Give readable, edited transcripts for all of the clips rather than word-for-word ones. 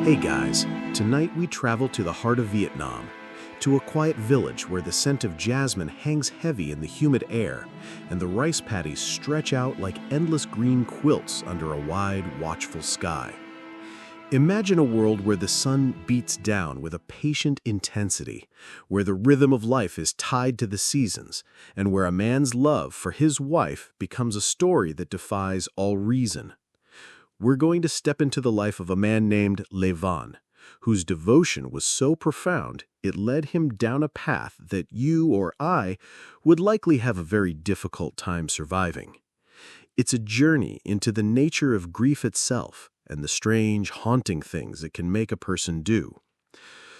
Hey guys, tonight we travel to the heart of Vietnam, to a quiet village where the scent of jasmine hangs heavy in the humid air and the rice paddies stretch out like endless green quilts under a wide, watchful sky. Imagine a world where the sun beats down with a patient intensity, where the rhythm of life is tied to the seasons, and where a man's love for his wife becomes a story that defies all reason. We're going to step into the life of a man named Le Van, whose devotion was so profound it led him down a path that you or I would likely have a very difficult time surviving. It's a journey into the nature of grief itself and the strange, haunting things it can make a person do.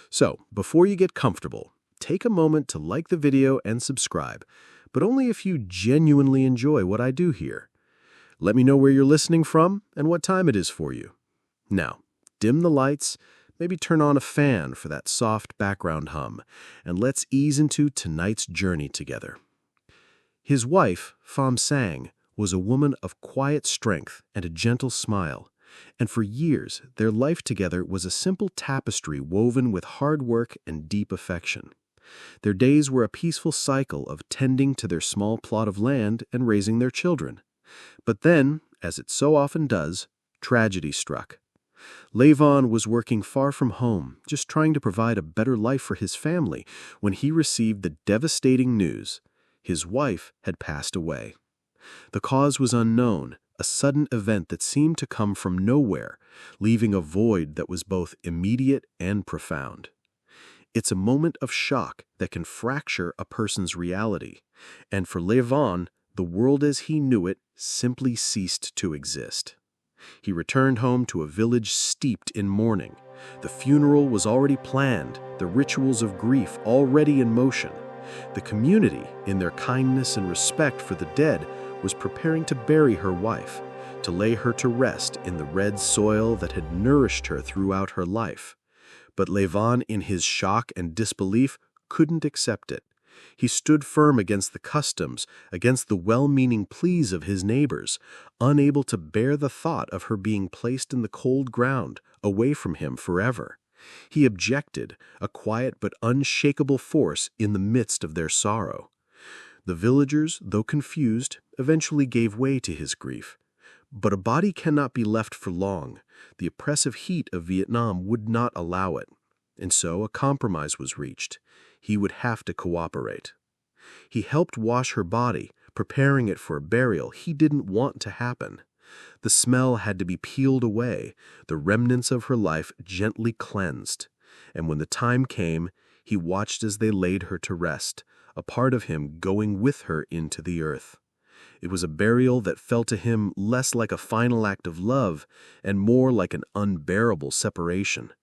So, before you get comfortable, take a moment to like the video and subscribe, but only if you genuinely enjoy what I do here. Let me know where you're listening from and what time it is for you. Now, dim the lights, maybe turn on a fan for that soft background hum, and let's ease into tonight's journey together. His wife, Pham Sang, was a woman of quiet strength and a gentle smile, and for years their life together was a simple tapestry woven with hard work and deep affection. Their days were a peaceful cycle of tending to their small plot of land and raising their children. But then, as it so often does, tragedy struck. Le Van was working far from home, just trying to provide a better life for his family, when he received the devastating news: his wife had passed away. The cause was unknown, a sudden event that seemed to come from nowhere, leaving a void that was both immediate and profound. It's a moment of shock that can fracture a person's reality, and for Le Van, the world as he knew it simply ceased to exist. He returned home to a village steeped in mourning. The funeral was already planned, the rituals of grief already in motion. The community, in their kindness and respect for the dead, was preparing to bury her wife, to lay her to rest in the red soil that had nourished her throughout her life. But Le Van, in his shock and disbelief, couldn't accept it. He stood firm against the customs, against the well-meaning pleas of his neighbors, unable to bear the thought of her being placed in the cold ground, away from him forever. He objected, a quiet but unshakable force in the midst of their sorrow. The villagers, though confused, eventually gave way to his grief. But a body cannot be left for long. The oppressive heat of Vietnam would not allow it. And so a compromise was reached. He would have to cooperate. He helped wash her body, preparing it for a burial he didn't want to happen. The smell had to be peeled away, the remnants of her life gently cleansed. And when the time came, he watched as they laid her to rest, a part of him going with her into the earth. It was a burial that felt to him less like a final act of love and more like an unbearable separation.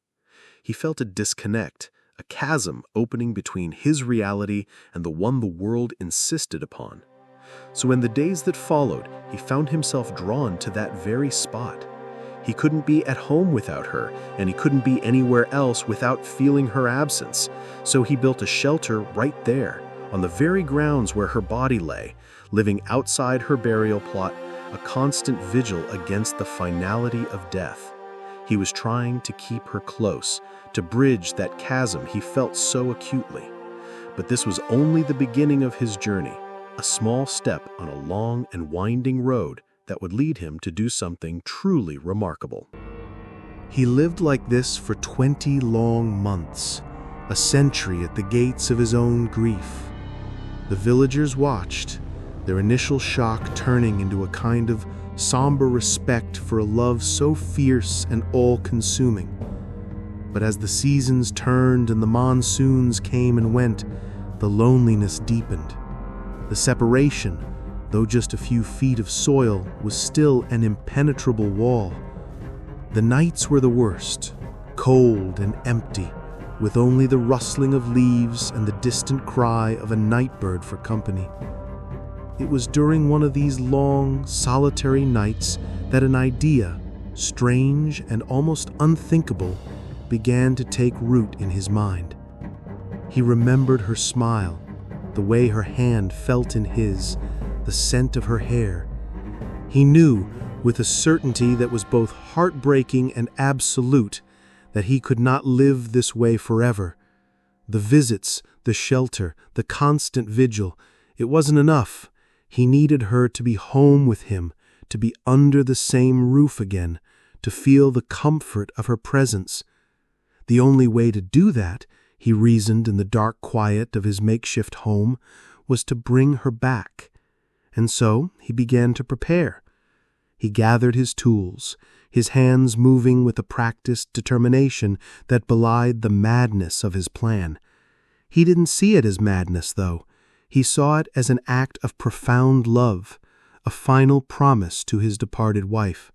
He felt a disconnect, a chasm opening between his reality and the one the world insisted upon. So in the days that followed, he found himself drawn to that very spot. He couldn't be at home without her, and he couldn't be anywhere else without feeling her absence. So he built a shelter right there, on the very grounds where her body lay, living outside her burial plot, a constant vigil against the finality of death. He was trying to keep her close, to bridge that chasm he felt so acutely. But this was only the beginning of his journey, a small step on a long and winding road that would lead him to do something truly remarkable. He lived like this for 20 long months, a century at the gates of his own grief. The villagers watched, their initial shock turning into a kind of somber respect for a love so fierce and all-consuming. But as the seasons turned and the monsoons came and went, the loneliness deepened. The separation, though just a few feet of soil, was still an impenetrable wall. The nights were the worst, cold and empty, with only the rustling of leaves and the distant cry of a night bird for company. It was during one of these long, solitary nights that an idea, strange and almost unthinkable, began to take root in his mind. He remembered her smile, the way her hand felt in his, the scent of her hair. He knew, with a certainty that was both heartbreaking and absolute, that he could not live this way forever. The visits, the shelter, the constant vigil, it wasn't enough. He needed her to be home with him, to be under the same roof again, to feel the comfort of her presence. The only way to do that, he reasoned in the dark quiet of his makeshift home, was to bring her back. And so he began to prepare. He gathered his tools, his hands moving with a practiced determination that belied the madness of his plan. He didn't see it as madness, though. He saw it as an act of profound love, a final promise to his departed wife.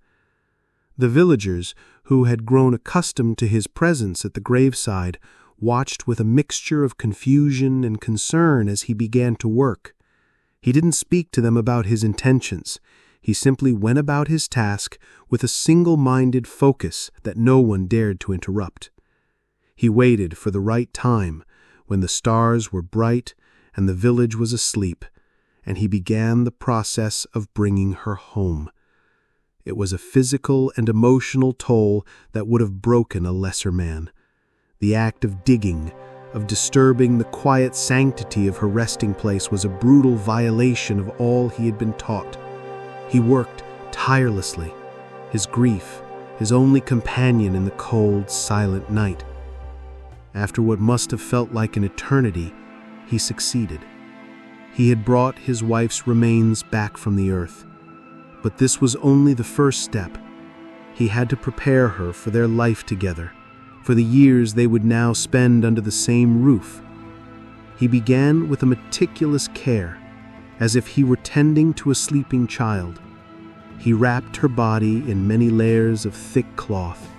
The villagers, who had grown accustomed to his presence at the graveside, watched with a mixture of confusion and concern as he began to work. He didn't speak to them about his intentions. He simply went about his task with a single-minded focus that no one dared to interrupt. He waited for the right time, when the stars were bright and the village was asleep, and he began the process of bringing her home. It was a physical and emotional toll that would have broken a lesser man. The act of digging, of disturbing the quiet sanctity of her resting place, was a brutal violation of all he had been taught. He worked tirelessly, his grief his only companion in the cold, silent night. After what must have felt like an eternity, he succeeded. He had brought his wife's remains back from the earth. But this was only the first step. He had to prepare her for their life together, for the years they would now spend under the same roof. He began with a meticulous care, as if he were tending to a sleeping child. He wrapped her body in many layers of thick cloth,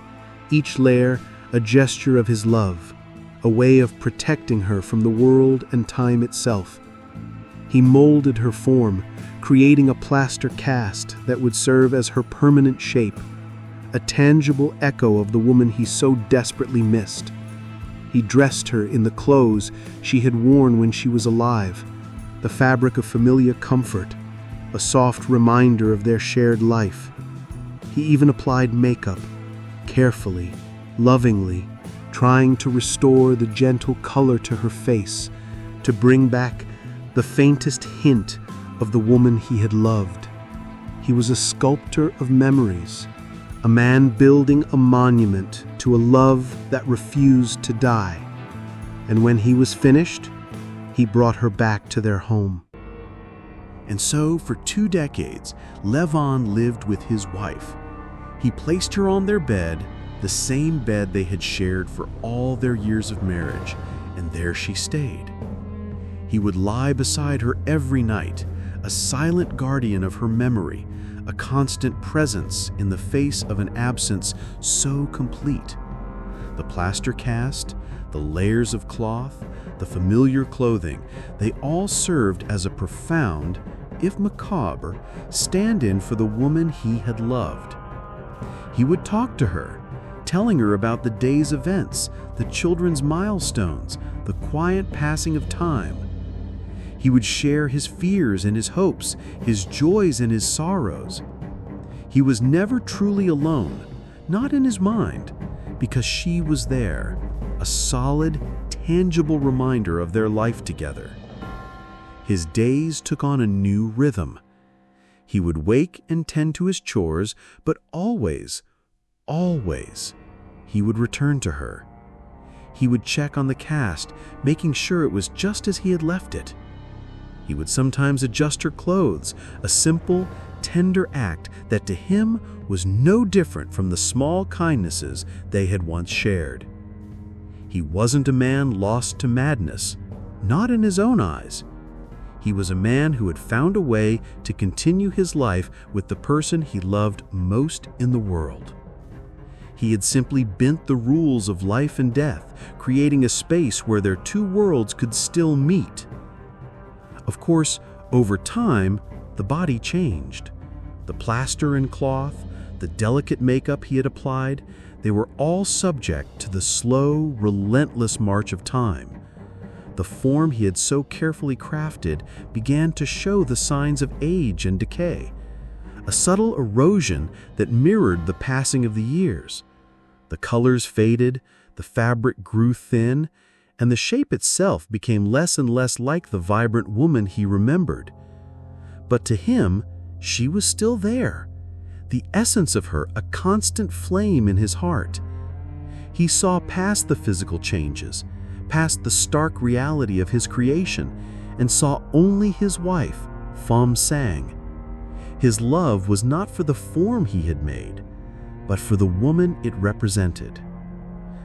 each layer a gesture of his love, a way of protecting her from the world and time itself. He molded her form, creating a plaster cast that would serve as her permanent shape, a tangible echo of the woman he so desperately missed. He dressed her in the clothes she had worn when she was alive, the fabric of familiar comfort, a soft reminder of their shared life. He even applied makeup, carefully, lovingly, trying to restore the gentle color to her face, to bring back the faintest hint of the woman he had loved. He was a sculptor of memories, a man building a monument to a love that refused to die. And when he was finished, he brought her back to their home. And so, for 2 decades, Levon lived with his wife. He placed her on their bed, the same bed they had shared for all their years of marriage, and there she stayed. He would lie beside her every night, a silent guardian of her memory, a constant presence in the face of an absence so complete. The plaster cast, the layers of cloth, the familiar clothing, they all served as a profound, if macabre, stand-in for the woman he had loved. He would talk to her, telling her about the day's events, the children's milestones, the quiet passing of time. He would share his fears and his hopes, his joys and his sorrows. He was never truly alone, not in his mind, because she was there, a solid, tangible reminder of their life together. His days took on a new rhythm. He would wake and tend to his chores, but always, he would return to her. He would check on the cast, making sure it was just as he had left it. He would sometimes adjust her clothes, a simple, tender act that to him was no different from the small kindnesses they had once shared. He wasn't a man lost to madness, not in his own eyes. He was a man who had found a way to continue his life with the person he loved most in the world. He had simply bent the rules of life and death, creating a space where their two worlds could still meet. Of course, over time, the body changed. The plaster and cloth, the delicate makeup he had applied, they were all subject to the slow, relentless march of time. The form he had so carefully crafted began to show the signs of age and decay, a subtle erosion that mirrored the passing of the years. The colors faded, the fabric grew thin, and the shape itself became less and less like the vibrant woman he remembered. But to him, she was still there, the essence of her a constant flame in his heart. He saw past the physical changes, past the stark reality of his creation, and saw only his wife, Fam Sang. His love was not for the form he had made, but for the woman it represented.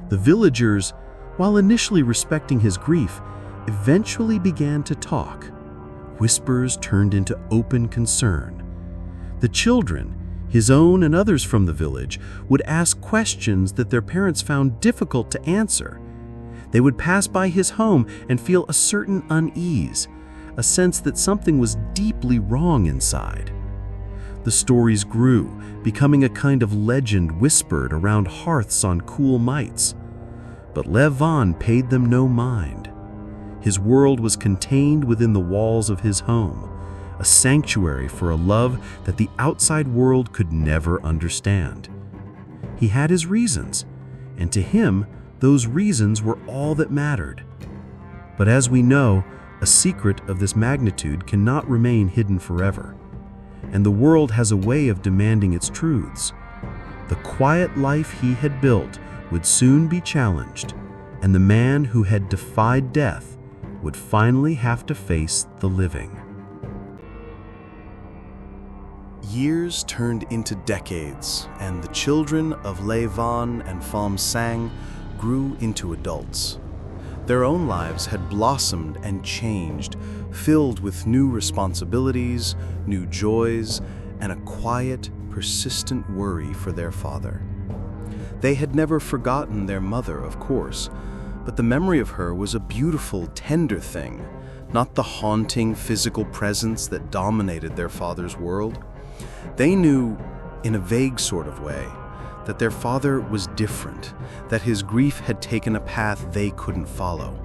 The villagers, while initially respecting his grief, eventually began to talk. Whispers turned into open concern. The children, his own and others from the village, would ask questions that their parents found difficult to answer. They would pass by his home and feel a certain unease, a sense that something was deeply wrong inside. The stories grew, becoming a kind of legend whispered around hearths on cool nights. But Le Van paid them no mind. His world was contained within the walls of his home, a sanctuary for a love that the outside world could never understand. He had his reasons, and to him, those reasons were all that mattered. But as we know, a secret of this magnitude cannot remain hidden forever, and the world has a way of demanding its truths. The quiet life he had built would soon be challenged, and the man who had defied death would finally have to face the living. Years turned into decades, and the children of Le Van and Fam Sang grew into adults. Their own lives had blossomed and changed, filled with new responsibilities, new joys, and a quiet, persistent worry for their father. They had never forgotten their mother, of course, but the memory of her was a beautiful, tender thing, not the haunting physical presence that dominated their father's world. They knew, in a vague sort of way, that their father was different, that his grief had taken a path they couldn't follow.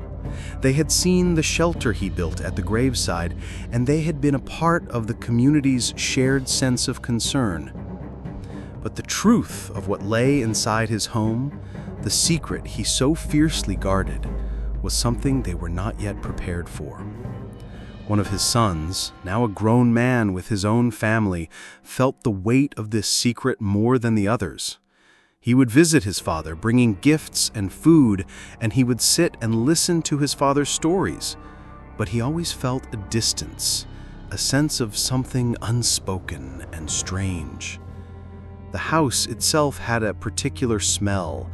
They had seen the shelter he built at the graveside, and they had been a part of the community's shared sense of concern. But the truth of what lay inside his home, the secret he so fiercely guarded, was something they were not yet prepared for. One of his sons, now a grown man with his own family, felt the weight of this secret more than the others. He would visit his father, bringing gifts and food, and he would sit and listen to his father's stories. But he always felt a distance, a sense of something unspoken and strange. The house itself had a particular smell,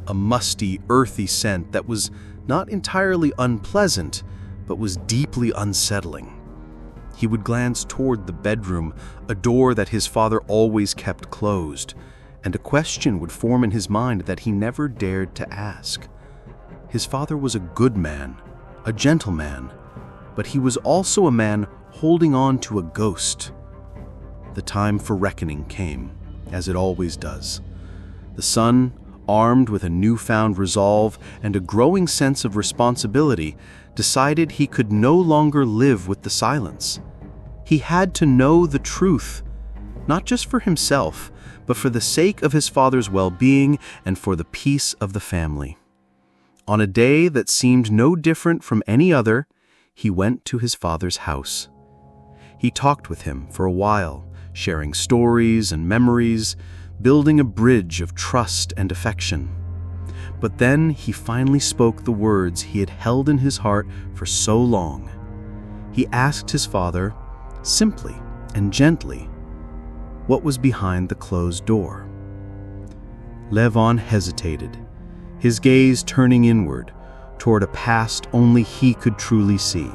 a musty, earthy scent that was not entirely unpleasant, but was deeply unsettling. He would glance toward the bedroom, a door that his father always kept closed, and a question would form in his mind that he never dared to ask. His father was a good man, a gentleman, but he was also a man holding on to a ghost. The time for reckoning came, as it always does. The son, armed with a newfound resolve and a growing sense of responsibility, decided he could no longer live with the silence. He had to know the truth, not just for himself, but for the sake of his father's well-being and for the peace of the family. On a day that seemed no different from any other, he went to his father's house. He talked with him for a while, sharing stories and memories, building a bridge of trust and affection. But then he finally spoke the words he had held in his heart for so long. He asked his father, simply and gently, what was behind the closed door. Le Van hesitated, his gaze turning inward, toward a past only he could truly see.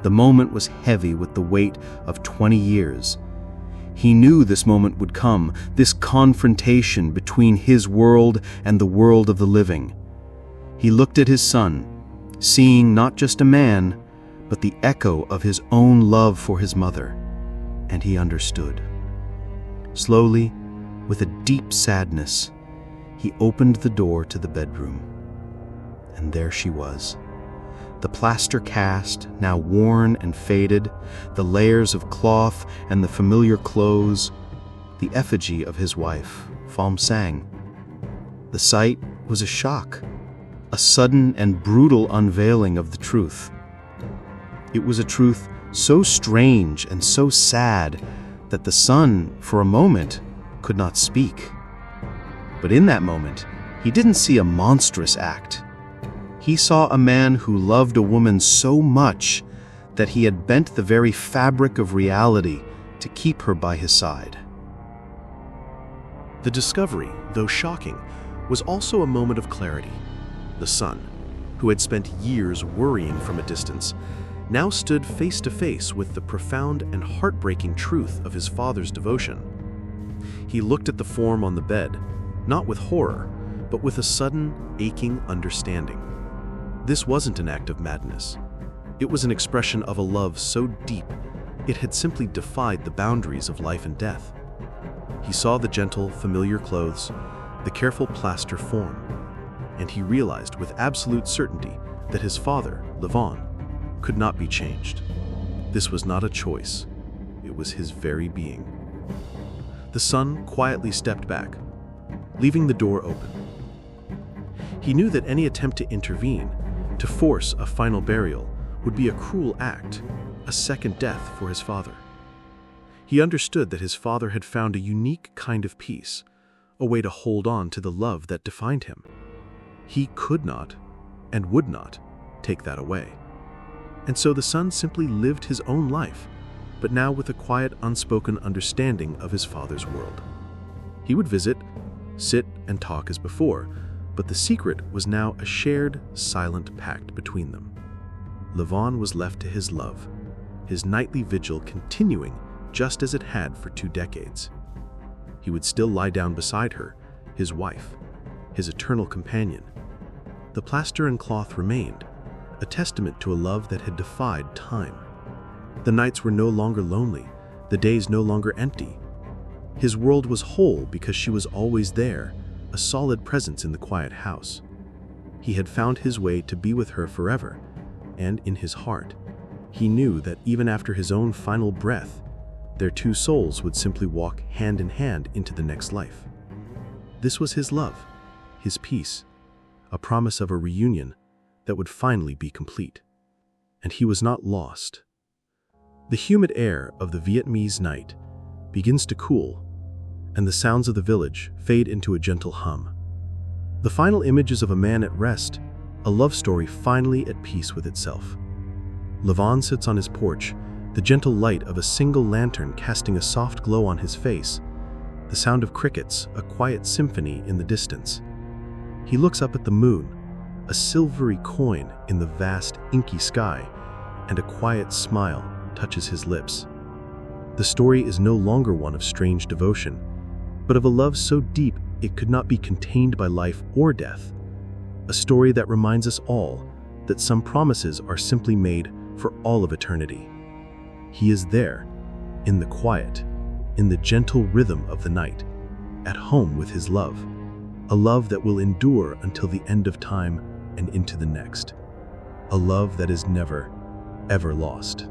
The moment was heavy with the weight of 20 years. He knew this moment would come, this confrontation between his world and the world of the living. He looked at his son, seeing not just a man, but the echo of his own love for his mother, and he understood. Slowly, with a deep sadness, he opened the door to the bedroom. And there she was. The plaster cast, now worn and faded, the layers of cloth and the familiar clothes, the effigy of his wife, Fam Sang. The sight was a shock, a sudden and brutal unveiling of the truth. It was a truth so strange and so sad that the son, for a moment, could not speak. But in that moment, he didn't see a monstrous act. He saw a man who loved a woman so much that he had bent the very fabric of reality to keep her by his side. The discovery, though shocking, was also a moment of clarity. The son, who had spent years worrying from a distance, now stood face to face with the profound and heartbreaking truth of his father's devotion. He looked at the form on the bed, not with horror, but with a sudden, aching understanding. This wasn't an act of madness. It was an expression of a love so deep, it had simply defied the boundaries of life and death. He saw the gentle, familiar clothes, the careful plaster form, and he realized with absolute certainty that his father, Levon, could not be changed. This was not a choice. It was his very being. The son quietly stepped back, leaving the door open. He knew that any attempt to intervene, to force a final burial, would be a cruel act, a second death for his father. He understood that his father had found a unique kind of peace, a way to hold on to the love that defined him. He could not, and would not, take that away. And so the son simply lived his own life, but now with a quiet, unspoken understanding of his father's world. He would visit, sit, and talk as before, but the secret was now a shared, silent pact between them. Levon was left to his love, his nightly vigil continuing just as it had for 2 decades. He would still lie down beside her, his wife, his eternal companion. The plaster and cloth remained, a testament to a love that had defied time. The nights were no longer lonely, the days no longer empty. His world was whole because she was always there, a solid presence in the quiet house. He had found his way to be with her forever, and in his heart, he knew that even after his own final breath, their 2 souls would simply walk hand in hand into the next life. This was his love, his peace, a promise of a reunion that would finally be complete. And he was not lost. The humid air of the Vietnamese night begins to cool, and the sounds of the village fade into a gentle hum. The final image is of a man at rest, a love story finally at peace with itself. Levon sits on his porch, the gentle light of a single lantern casting a soft glow on his face, the sound of crickets, a quiet symphony in the distance. He looks up at the moon, a silvery coin in the vast, inky sky, and a quiet smile touches his lips. The story is no longer one of strange devotion, but of a love so deep it could not be contained by life or death. A story that reminds us all that some promises are simply made for all of eternity. He is there, in the quiet, in the gentle rhythm of the night, at home with his love, a love that will endure until the end of time and into the next, a love that is never, ever lost.